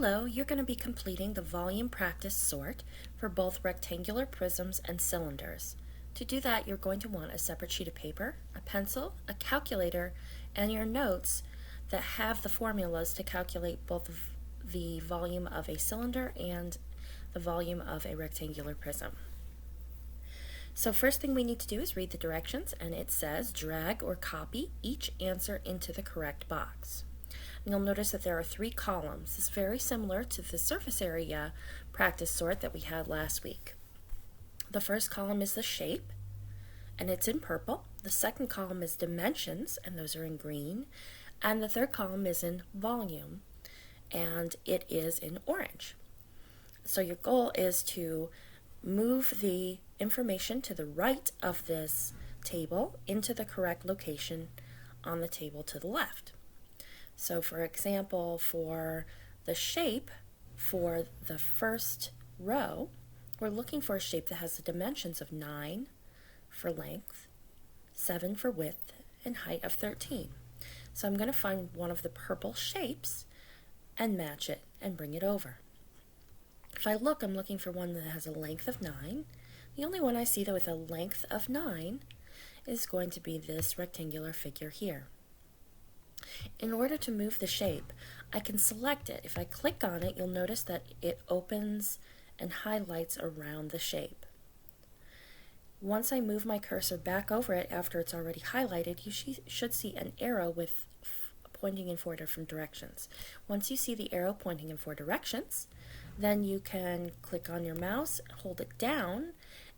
Hello, you're going to be completing the volume practice sort for both rectangular prisms and cylinders. To do that, you're going to want a separate sheet of paper, a pencil, a calculator, and your notes that have the formulas to calculate both the volume of a cylinder and the volume of a rectangular prism. So first thing we need to do is read the directions, and it says drag or copy each answer into the correct box. You'll notice that there are 3 columns. This is very similar to the surface area practice sort that we had last week. The first column is the shape, and it's in purple. The second column is dimensions, and those are in green. And the third column is in volume, and it is in orange. So your goal is to move the information to the right of this table into the correct location on the table to the left. So for example, for the shape for the first row, we're looking for a shape that has the dimensions of 9 for length, 7 for width, and height of 13. So I'm going to find one of the purple shapes and match it and bring it over. If I look, I'm looking for one that has a length of 9. The only one I see that with a length of 9 is going to be this rectangular figure here. In order to move the shape, I can select it. If I click on it, you'll notice that it opens and highlights around the shape. Once I move my cursor back over it after it's already highlighted, you should see an arrow with pointing in 4 different directions. Once you see the arrow pointing in 4 directions, then you can click on your mouse, hold it down,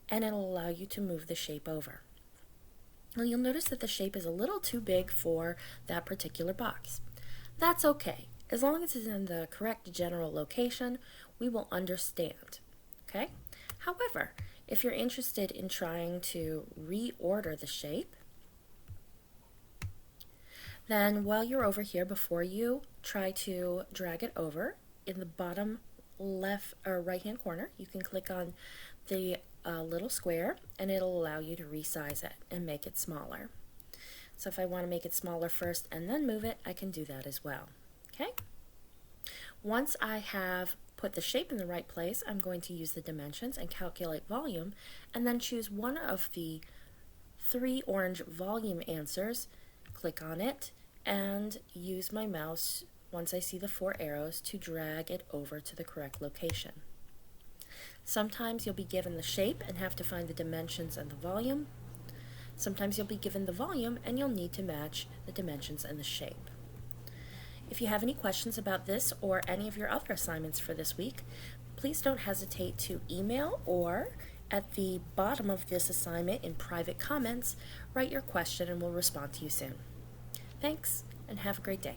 and it'll allow you to move the shape over. Well, you'll notice that the shape is a little too big for that particular box. That's okay. As long as it's in the correct general location, we will understand. Okay? However, if you're interested in trying to reorder the shape, then while you're over here, before you try to drag it over, in the bottom left or right hand corner, you can click on the little square, and it'll allow you to resize it and make it smaller. So if I want to make it smaller first and then move it, I can do that as well. Okay? Once I have put the shape in the right place, I'm going to use the dimensions and calculate volume, and then choose one of the 3 orange volume answers, click on it, and use my mouse once I see the 4 arrows to drag it over to the correct location. Sometimes you'll be given the shape and have to find the dimensions and the volume. Sometimes you'll be given the volume and you'll need to match the dimensions and the shape. If you have any questions about this or any of your other assignments for this week, please don't hesitate to email, or at the bottom of this assignment in private comments, write your question and we'll respond to you soon. Thanks, and have a great day.